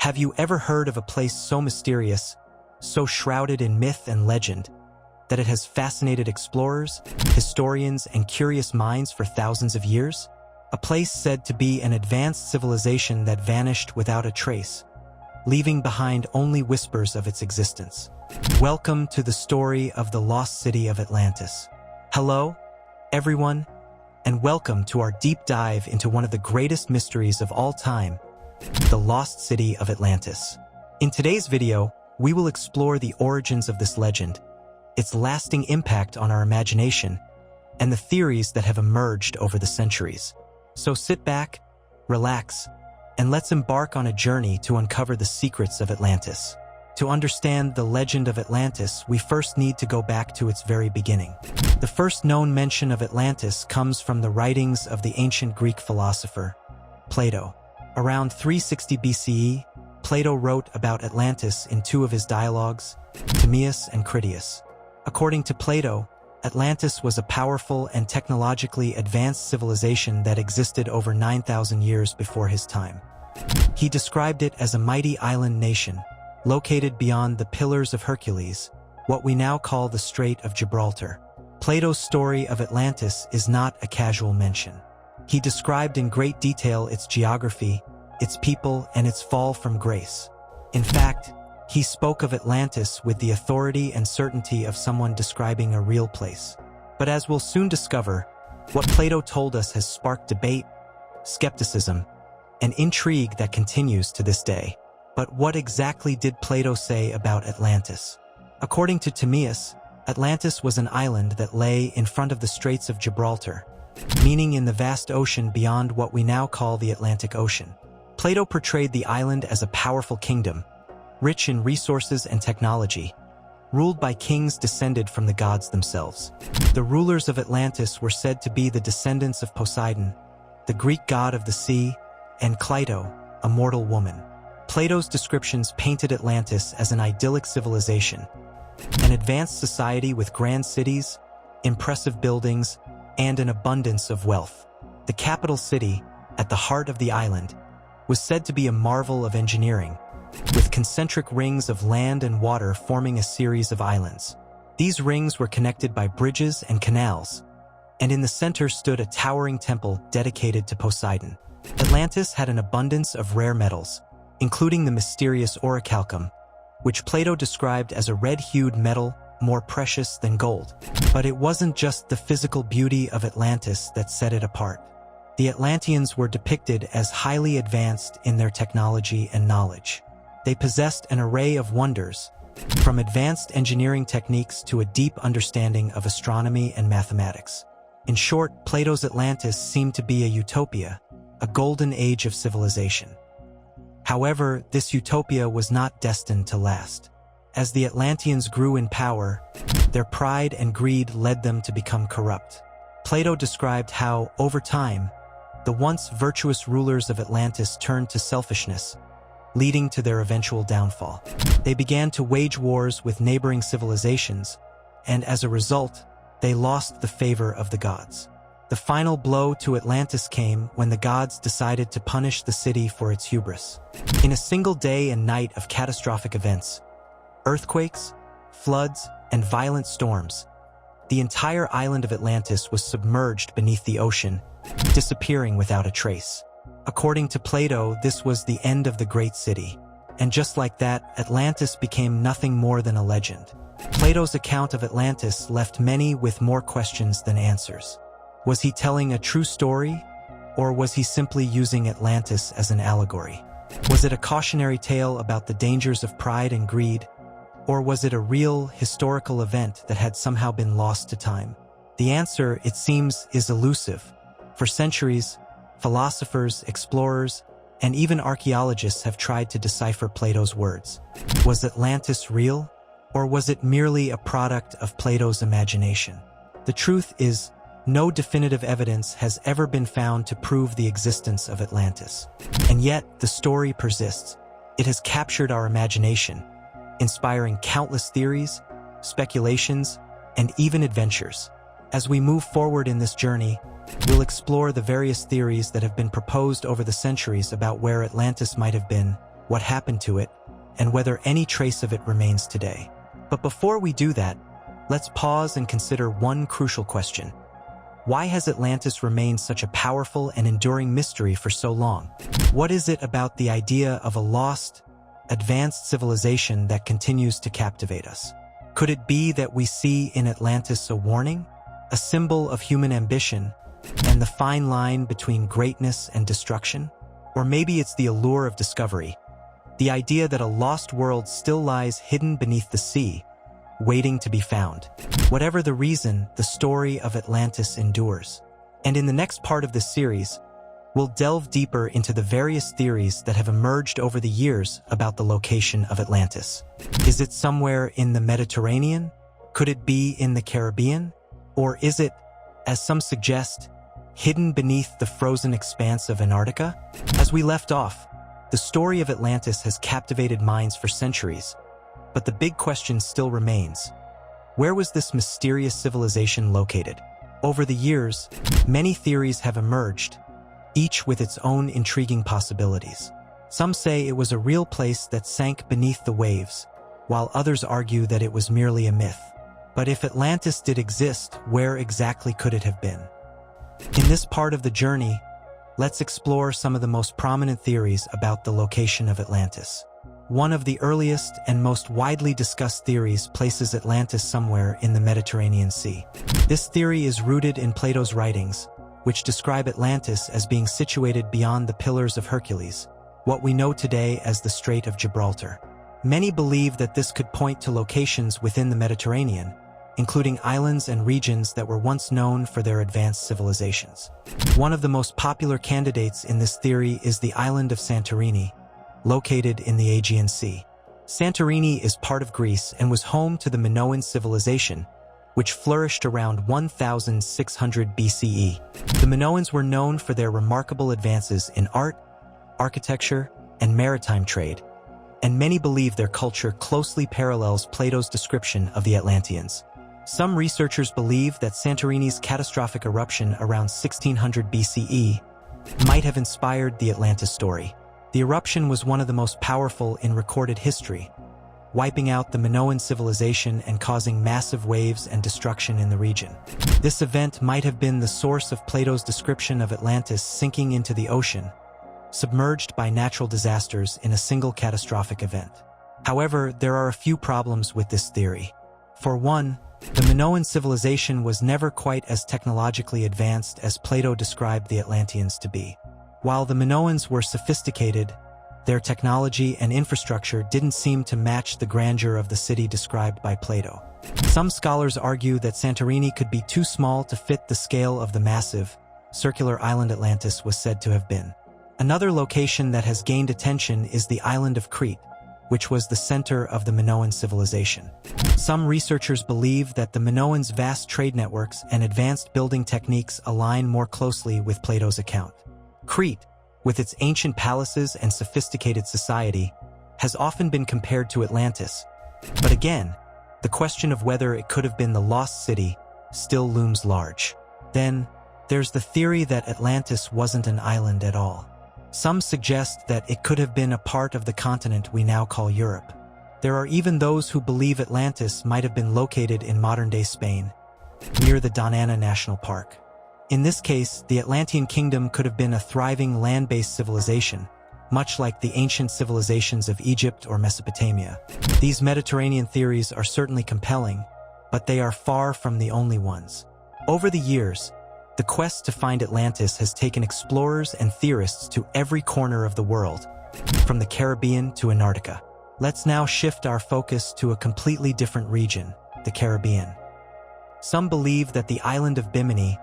Have you ever heard of a place so mysterious, so shrouded in myth and legend, that it has fascinated explorers, historians, and curious minds for thousands of years? A place said to be an advanced civilization that vanished without a trace, leaving behind only whispers of its existence. Welcome to the story of the lost city of Atlantis. Hello, everyone, and welcome to our deep dive into one of the greatest mysteries of all time, the lost city of Atlantis. In today's video, we will explore the origins of this legend, its lasting impact on our imagination, and the theories that have emerged over the centuries. So sit back, relax, and let's embark on a journey to uncover the secrets of Atlantis. To understand the legend of Atlantis, we first need to go back to its very beginning. The first known mention of Atlantis comes from the writings of the ancient Greek philosopher, Plato. Around 360 BCE, Plato wrote about Atlantis in two of his dialogues, Timaeus and Critias. According to Plato, Atlantis was a powerful and technologically advanced civilization that existed over 9,000 years before his time. He described it as a mighty island nation, located beyond the Pillars of Hercules, what we now call the Strait of Gibraltar. Plato's story of Atlantis is not a casual mention. He described in great detail its geography, its people, and its fall from grace. In fact, he spoke of Atlantis with the authority and certainty of someone describing a real place. But as we'll soon discover, what Plato told us has sparked debate, skepticism, and intrigue that continues to this day. But what exactly did Plato say about Atlantis? According to Timaeus, Atlantis was an island that lay in front of the Straits of Gibraltar, meaning in the vast ocean beyond what we now call the Atlantic Ocean. Plato portrayed the island as a powerful kingdom, rich in resources and technology, ruled by kings descended from the gods themselves. The rulers of Atlantis were said to be the descendants of Poseidon, the Greek god of the sea, and Cleito, a mortal woman. Plato's descriptions painted Atlantis as an idyllic civilization, an advanced society with grand cities, impressive buildings, and an abundance of wealth. The capital city, at the heart of the island, was said to be a marvel of engineering, with concentric rings of land and water forming a series of islands. These rings were connected by bridges and canals, and in the center stood a towering temple dedicated to Poseidon. Atlantis had an abundance of rare metals, including the mysterious orichalcum, which Plato described as a red-hued metal more precious than gold. But it wasn't just the physical beauty of Atlantis that set it apart. The Atlanteans were depicted as highly advanced in their technology and knowledge. They possessed an array of wonders, from advanced engineering techniques to a deep understanding of astronomy and mathematics. In short, Plato's Atlantis seemed to be a utopia, a golden age of civilization. However, this utopia was not destined to last. As the Atlanteans grew in power, their pride and greed led them to become corrupt. Plato described how, over time, the once virtuous rulers of Atlantis turned to selfishness, leading to their eventual downfall. They began to wage wars with neighboring civilizations, and as a result, they lost the favor of the gods. The final blow to Atlantis came when the gods decided to punish the city for its hubris. In a single day and night of catastrophic events, earthquakes, floods, and violent storms, the entire island of Atlantis was submerged beneath the ocean, disappearing without a trace. According to Plato, this was the end of the great city, and just like that, Atlantis became nothing more than a legend. Plato's account of Atlantis left many with more questions than answers. Was he telling a true story, or was he simply using Atlantis as an allegory? Was it a cautionary tale about the dangers of pride and greed, or was it a real, historical event that had somehow been lost to time? The answer, it seems, is elusive. For centuries, philosophers, explorers, and even archaeologists have tried to decipher Plato's words. Was Atlantis real, or was it merely a product of Plato's imagination? The truth is, no definitive evidence has ever been found to prove the existence of Atlantis. And yet, the story persists. It has captured our imagination, inspiring countless theories, speculations, and even adventures. As we move forward in this journey, we'll explore the various theories that have been proposed over the centuries about where Atlantis might have been, what happened to it, and whether any trace of it remains today. But before we do that, let's pause and consider one crucial question. Why has Atlantis remained such a powerful and enduring mystery for so long? What is it about the idea of a lost, advanced civilization that continues to captivate us? Could it be that we see in Atlantis a warning, a symbol of human ambition, and the fine line between greatness and destruction? Or maybe it's the allure of discovery, the idea that a lost world still lies hidden beneath the sea, waiting to be found. Whatever the reason, the story of Atlantis endures. And in the next part of this series, we'll delve deeper into the various theories that have emerged over the years about the location of Atlantis. Is it somewhere in the Mediterranean? Could it be in the Caribbean? Or is it, as some suggest, hidden beneath the frozen expanse of Antarctica? As we left off, the story of Atlantis has captivated minds for centuries, but the big question still remains. Where was this mysterious civilization located? Over the years, many theories have emerged, each with its own intriguing possibilities. Some say it was a real place that sank beneath the waves, while others argue that it was merely a myth. But if Atlantis did exist, where exactly could it have been? In this part of the journey, let's explore some of the most prominent theories about the location of Atlantis. One of the earliest and most widely discussed theories places Atlantis somewhere in the Mediterranean Sea. This theory is rooted in Plato's writings, which describe Atlantis as being situated beyond the Pillars of Hercules, what we know today as the Strait of Gibraltar. Many believe that this could point to locations within the Mediterranean, including islands and regions that were once known for their advanced civilizations. One of the most popular candidates in this theory is the island of Santorini, located in the Aegean Sea. Santorini is part of Greece and was home to the Minoan civilization, which flourished around 1600 BCE. The Minoans were known for their remarkable advances in art, architecture, and maritime trade, and many believe their culture closely parallels Plato's description of the Atlanteans. Some researchers believe that Santorini's catastrophic eruption around 1600 BCE might have inspired the Atlantis story. The eruption was one of the most powerful in recorded history, wiping out the Minoan civilization and causing massive waves and destruction in the region. This event might have been the source of Plato's description of Atlantis sinking into the ocean, submerged by natural disasters in a single catastrophic event. However, there are a few problems with this theory. For one, the Minoan civilization was never quite as technologically advanced as Plato described the Atlanteans to be. While the Minoans were sophisticated, their technology and infrastructure didn't seem to match the grandeur of the city described by Plato. Some scholars argue that Santorini could be too small to fit the scale of the massive, circular island Atlantis was said to have been. Another location that has gained attention is the island of Crete, which was the center of the Minoan civilization. Some researchers believe that the Minoans' vast trade networks and advanced building techniques align more closely with Plato's account. Crete, with its ancient palaces and sophisticated society, has often been compared to Atlantis. But again, the question of whether it could have been the lost city still looms large. Then, there's the theory that Atlantis wasn't an island at all. Some suggest that it could have been a part of the continent we now call Europe. There are even those who believe Atlantis might have been located in modern-day Spain, near the Doñana National Park. In this case, the Atlantean kingdom could have been a thriving land-based civilization, much like the ancient civilizations of Egypt or Mesopotamia. These Mediterranean theories are certainly compelling, but they are far from the only ones. Over the years, the quest to find Atlantis has taken explorers and theorists to every corner of the world, from the Caribbean to Antarctica. Let's now shift our focus to a completely different region, the Caribbean. Some believe that the island of Bimini,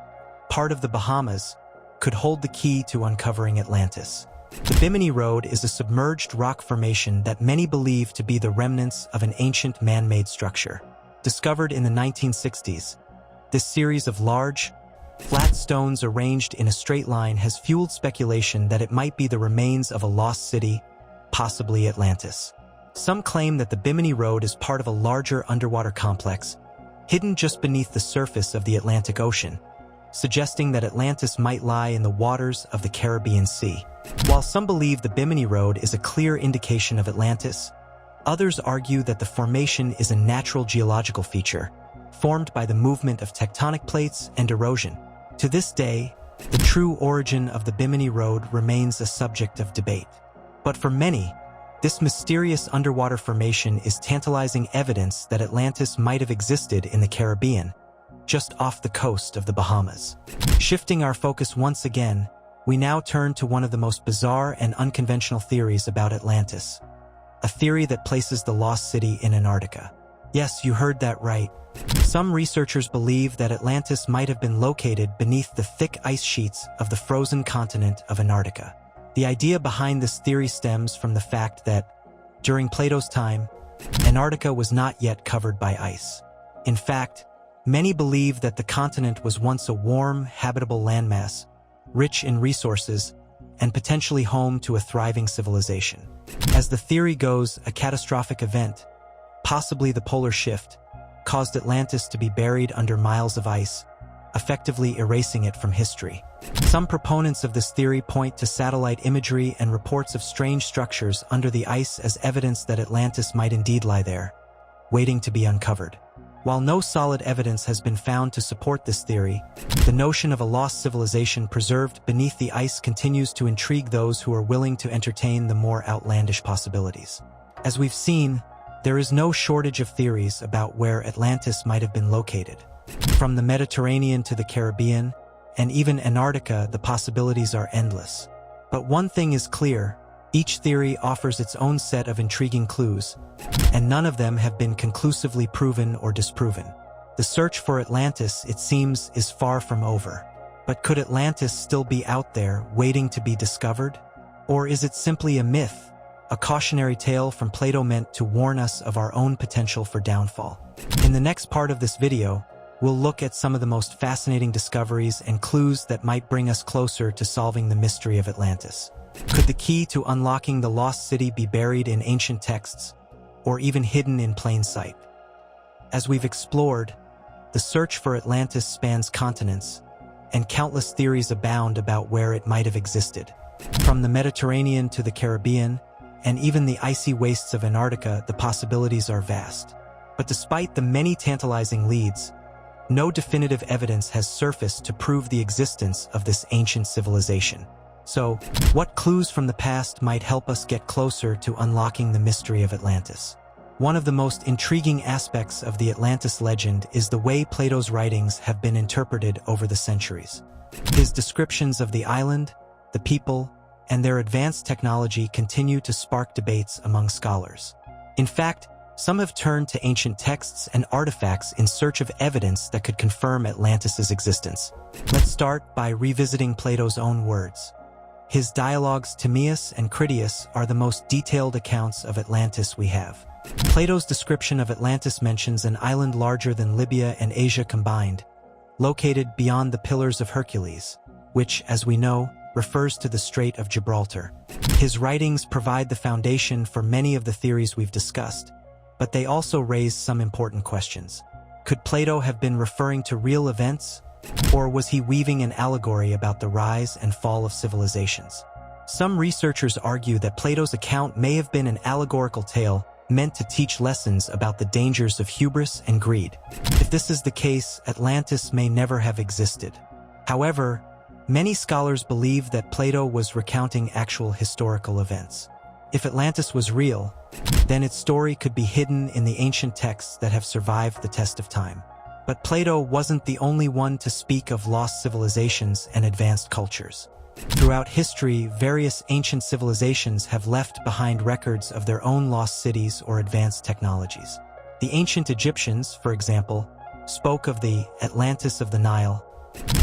part of the Bahamas, could hold the key to uncovering Atlantis. The Bimini Road is a submerged rock formation that many believe to be the remnants of an ancient man-made structure. Discovered in the 1960s, this series of large, flat stones arranged in a straight line has fueled speculation that it might be the remains of a lost city, possibly Atlantis. Some claim that the Bimini Road is part of a larger underwater complex, hidden just beneath the surface of the Atlantic Ocean, suggesting that Atlantis might lie in the waters of the Caribbean Sea. While some believe the Bimini Road is a clear indication of Atlantis, others argue that the formation is a natural geological feature, formed by the movement of tectonic plates and erosion. To this day, the true origin of the Bimini Road remains a subject of debate. But for many, this mysterious underwater formation is tantalizing evidence that Atlantis might have existed in the Caribbean, just off the coast of the Bahamas. Shifting our focus once again, we now turn to one of the most bizarre and unconventional theories about Atlantis, a theory that places the lost city in Antarctica. Yes, you heard that right. Some researchers believe that Atlantis might have been located beneath the thick ice sheets of the frozen continent of Antarctica. The idea behind this theory stems from the fact that, during Plato's time, Antarctica was not yet covered by ice. In fact, many believe that the continent was once a warm, habitable landmass, rich in resources, and potentially home to a thriving civilization. As the theory goes, a catastrophic event, possibly the polar shift, caused Atlantis to be buried under miles of ice, effectively erasing it from history. Some proponents of this theory point to satellite imagery and reports of strange structures under the ice as evidence that Atlantis might indeed lie there, waiting to be uncovered. While no solid evidence has been found to support this theory, the notion of a lost civilization preserved beneath the ice continues to intrigue those who are willing to entertain the more outlandish possibilities. As we've seen, there is no shortage of theories about where Atlantis might have been located. From the Mediterranean to the Caribbean, and even Antarctica, the possibilities are endless. But one thing is clear: each theory offers its own set of intriguing clues, and none of them have been conclusively proven or disproven. The search for Atlantis, it seems, is far from over. But could Atlantis still be out there, waiting to be discovered? Or is it simply a myth, a cautionary tale from Plato meant to warn us of our own potential for downfall? In the next part of this video, we'll look at some of the most fascinating discoveries and clues that might bring us closer to solving the mystery of Atlantis. Could the key to unlocking the lost city be buried in ancient texts, or even hidden in plain sight? As we've explored, the search for Atlantis spans continents, and countless theories abound about where it might have existed. From the Mediterranean to the Caribbean, and even the icy wastes of Antarctica, the possibilities are vast. But despite the many tantalizing leads, no definitive evidence has surfaced to prove the existence of this ancient civilization. So, what clues from the past might help us get closer to unlocking the mystery of Atlantis? One of the most intriguing aspects of the Atlantis legend is the way Plato's writings have been interpreted over the centuries. His descriptions of the island, the people, and their advanced technology continue to spark debates among scholars. In fact, some have turned to ancient texts and artifacts in search of evidence that could confirm Atlantis's existence. Let's start by revisiting Plato's own words. His dialogues Timaeus and Critias are the most detailed accounts of Atlantis we have. Plato's description of Atlantis mentions an island larger than Libya and Asia combined, located beyond the Pillars of Hercules, which, as we know, refers to the Strait of Gibraltar. His writings provide the foundation for many of the theories we've discussed, but they also raise some important questions. Could Plato have been referring to real events, or was he weaving an allegory about the rise and fall of civilizations? Some researchers argue that Plato's account may have been an allegorical tale meant to teach lessons about the dangers of hubris and greed. If this is the case, Atlantis may never have existed. However, many scholars believe that Plato was recounting actual historical events. If Atlantis was real, then its story could be hidden in the ancient texts that have survived the test of time. But Plato wasn't the only one to speak of lost civilizations and advanced cultures. Throughout history, various ancient civilizations have left behind records of their own lost cities or advanced technologies. The ancient Egyptians, for example, spoke of the Atlantis of the Nile,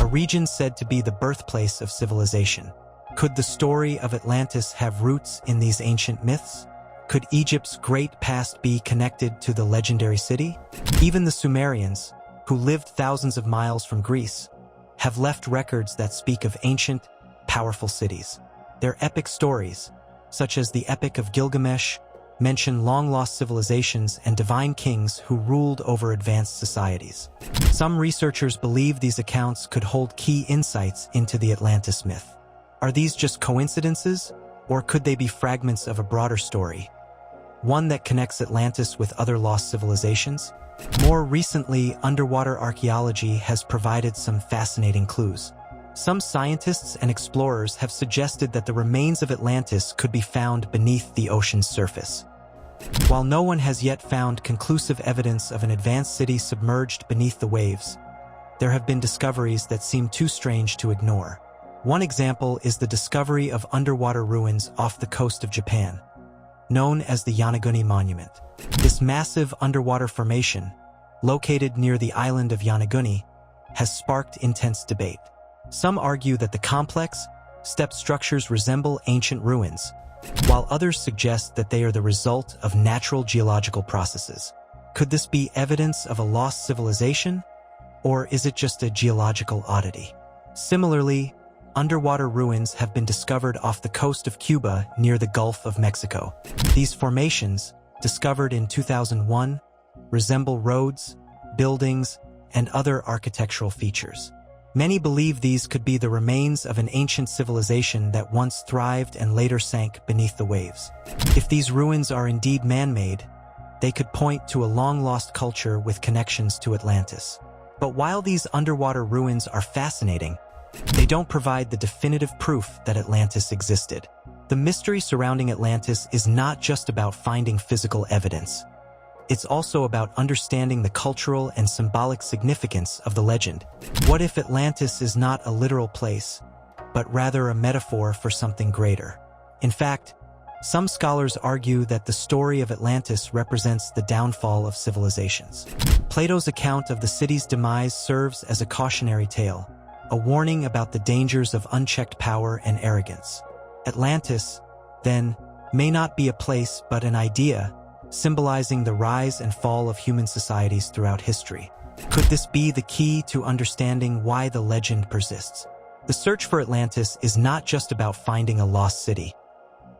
a region said to be the birthplace of civilization. Could the story of Atlantis have roots in these ancient myths? Could Egypt's great past be connected to the legendary city? Even the Sumerians, who lived thousands of miles from Greece, have left records that speak of ancient, powerful cities. Their epic stories, such as the Epic of Gilgamesh mention long-lost civilizations and divine kings who ruled over advanced societies. Some researchers believe these accounts could hold key insights into the Atlantis myth. Are these just coincidences, or could they be fragments of a broader story? One that connects Atlantis with other lost civilizations? More recently, underwater archaeology has provided some fascinating clues. Some scientists and explorers have suggested that the remains of Atlantis could be found beneath the ocean's surface. While no one has yet found conclusive evidence of an advanced city submerged beneath the waves, there have been discoveries that seem too strange to ignore. One example is the discovery of underwater ruins off the coast of Japan, known as the Yonaguni Monument. This massive underwater formation, located near the island of Yonaguni, has sparked intense debate. Some argue that the complex, step structures resemble ancient ruins, while others suggest that they are the result of natural geological processes. Could this be evidence of a lost civilization, or is it just a geological oddity? Similarly, underwater ruins have been discovered off the coast of Cuba near the Gulf of Mexico. These formations, discovered in 2001, resemble roads, buildings, and other architectural features. Many believe these could be the remains of an ancient civilization that once thrived and later sank beneath the waves. If these ruins are indeed man-made, they could point to a long-lost culture with connections to Atlantis. But while these underwater ruins are fascinating, they don't provide the definitive proof that Atlantis existed. The mystery surrounding Atlantis is not just about finding physical evidence. It's also about understanding the cultural and symbolic significance of the legend. What if Atlantis is not a literal place, but rather a metaphor for something greater? In fact, some scholars argue that the story of Atlantis represents the downfall of civilizations. Plato's account of the city's demise serves as a cautionary tale, a warning about the dangers of unchecked power and arrogance. Atlantis, then, may not be a place but an idea, symbolizing the rise and fall of human societies throughout history. Could this be the key to understanding why the legend persists? The search for Atlantis is not just about finding a lost city.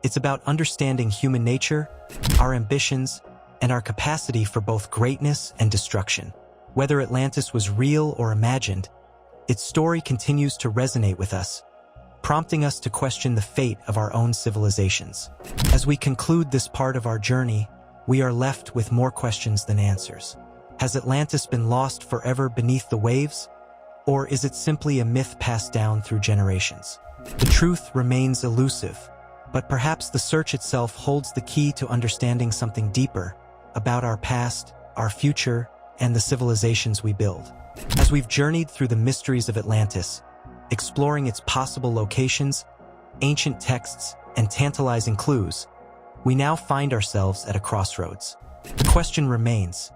It's about understanding human nature, our ambitions, and our capacity for both greatness and destruction. Whether Atlantis was real or imagined, its story continues to resonate with us, prompting us to question the fate of our own civilizations. As we conclude this part of our journey, we are left with more questions than answers. Has Atlantis been lost forever beneath the waves? Or is it simply a myth passed down through generations? The truth remains elusive, but perhaps the search itself holds the key to understanding something deeper about our past, our future, and the civilizations we build. As we've journeyed through the mysteries of Atlantis, exploring its possible locations, ancient texts, and tantalizing clues, we now find ourselves at a crossroads. The question remains,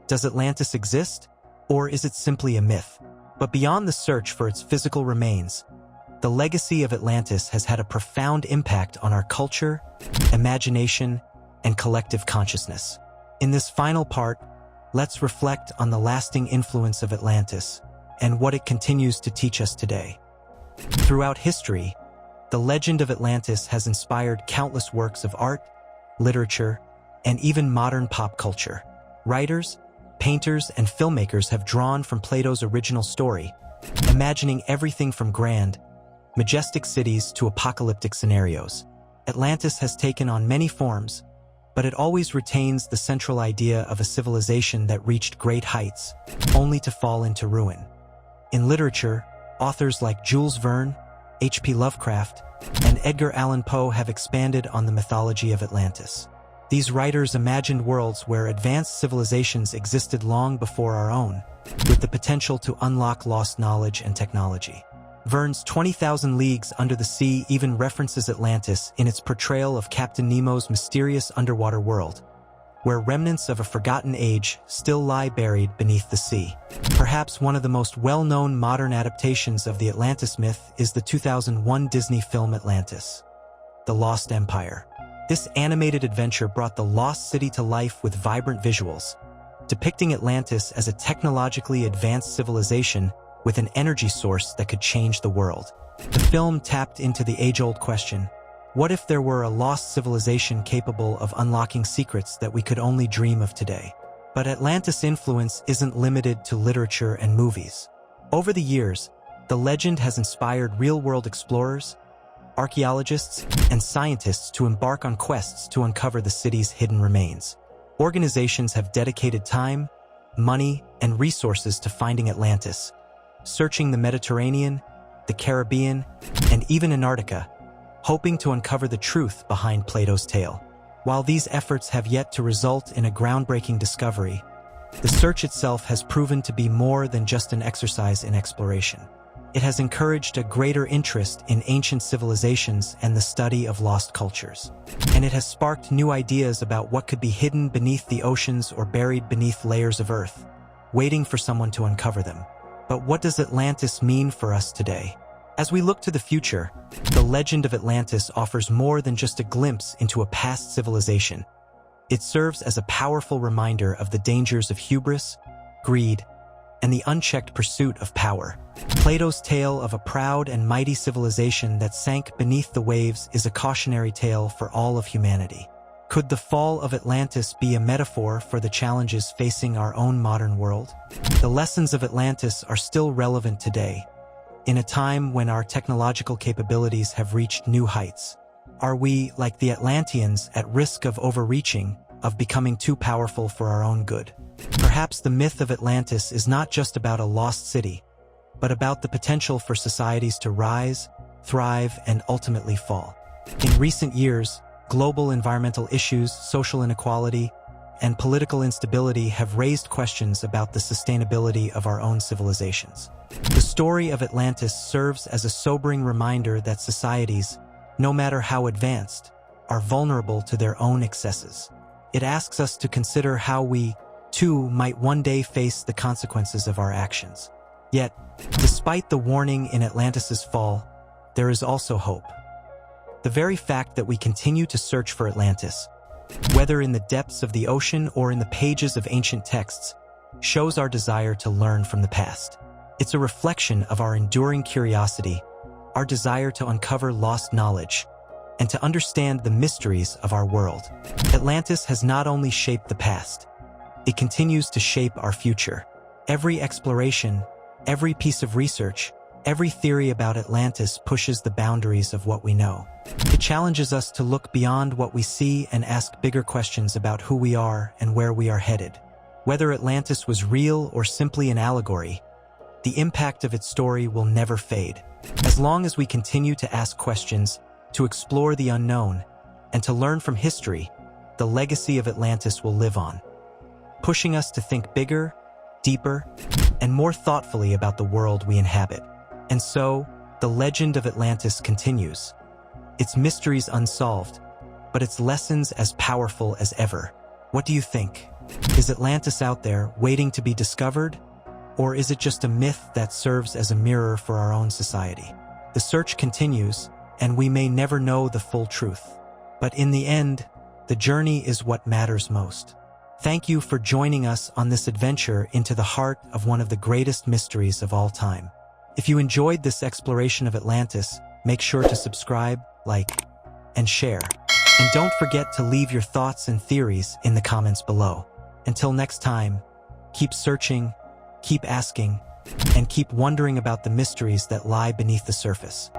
does Atlantis exist, or is it simply a myth? But beyond the search for its physical remains, the legacy of Atlantis has had a profound impact on our culture, imagination, and collective consciousness. In this final part, let's reflect on the lasting influence of Atlantis and what it continues to teach us today. Throughout history, the legend of Atlantis has inspired countless works of art, literature, and even modern pop culture. Writers, painters, and filmmakers have drawn from Plato's original story, imagining everything from grand, majestic cities to apocalyptic scenarios. Atlantis has taken on many forms, but it always retains the central idea of a civilization that reached great heights, only to fall into ruin. In literature, authors like Jules Verne, H.P. Lovecraft, and Edgar Allan Poe have expanded on the mythology of Atlantis. These writers imagined worlds where advanced civilizations existed long before our own, with the potential to unlock lost knowledge and technology. Verne's 20,000 Leagues Under the Sea even references Atlantis in its portrayal of Captain Nemo's mysterious underwater world, where remnants of a forgotten age still lie buried beneath the sea. Perhaps one of the most well-known modern adaptations of the Atlantis myth is the 2001 Disney film Atlantis, The Lost Empire. This animated adventure brought the lost city to life with vibrant visuals, depicting Atlantis as a technologically advanced civilization with an energy source that could change the world. The film tapped into the age-old question, What if there were a lost civilization capable of unlocking secrets that we could only dream of today? But Atlantis' influence isn't limited to literature and movies. Over the years, the legend has inspired real-world explorers, archaeologists, and scientists to embark on quests to uncover the city's hidden remains. Organizations have dedicated time, money, and resources to finding Atlantis, searching the Mediterranean, the Caribbean, and even Antarctica, hoping to uncover the truth behind Plato's tale. While these efforts have yet to result in a groundbreaking discovery, the search itself has proven to be more than just an exercise in exploration. It has encouraged a greater interest in ancient civilizations and the study of lost cultures. And it has sparked new ideas about what could be hidden beneath the oceans or buried beneath layers of earth, waiting for someone to uncover them. But what does Atlantis mean for us today? As we look to the future, the legend of Atlantis offers more than just a glimpse into a past civilization. It serves as a powerful reminder of the dangers of hubris, greed, and the unchecked pursuit of power. Plato's tale of a proud and mighty civilization that sank beneath the waves is a cautionary tale for all of humanity. Could the fall of Atlantis be a metaphor for the challenges facing our own modern world? The lessons of Atlantis are still relevant today, in a time when our technological capabilities have reached new heights. Are we, like the Atlanteans, at risk of overreaching, of becoming too powerful for our own good? Perhaps the myth of Atlantis is not just about a lost city, but about the potential for societies to rise, thrive, and ultimately fall. In recent years, global environmental issues, social inequality, and political instability have raised questions about the sustainability of our own civilizations. The story of Atlantis serves as a sobering reminder that societies, no matter how advanced, are vulnerable to their own excesses. It asks us to consider how we, too, might one day face the consequences of our actions. Yet, despite the warning in Atlantis' fall, there is also hope. The very fact that we continue to search for Atlantis, whether in the depths of the ocean or in the pages of ancient texts, shows our desire to learn from the past. It's a reflection of our enduring curiosity, our desire to uncover lost knowledge, and to understand the mysteries of our world. Atlantis has not only shaped the past, it continues to shape our future. Every exploration, every piece of research, every theory about Atlantis pushes the boundaries of what we know. It challenges us to look beyond what we see and ask bigger questions about who we are and where we are headed. Whether Atlantis was real or simply an allegory, the impact of its story will never fade. As long as we continue to ask questions, to explore the unknown, and to learn from history, the legacy of Atlantis will live on, pushing us to think bigger, deeper, and more thoughtfully about the world we inhabit. And so, the legend of Atlantis continues, its mysteries unsolved, but its lessons as powerful as ever. What do you think? Is Atlantis out there waiting to be discovered? Or is it just a myth that serves as a mirror for our own society? The search continues, and we may never know the full truth. But in the end, the journey is what matters most. Thank you for joining us on this adventure into the heart of one of the greatest mysteries of all time. If you enjoyed this exploration of Atlantis, make sure to subscribe, like, and share. And don't forget to leave your thoughts and theories in the comments below. Until next time, keep searching, keep asking, and keep wondering about the mysteries that lie beneath the surface.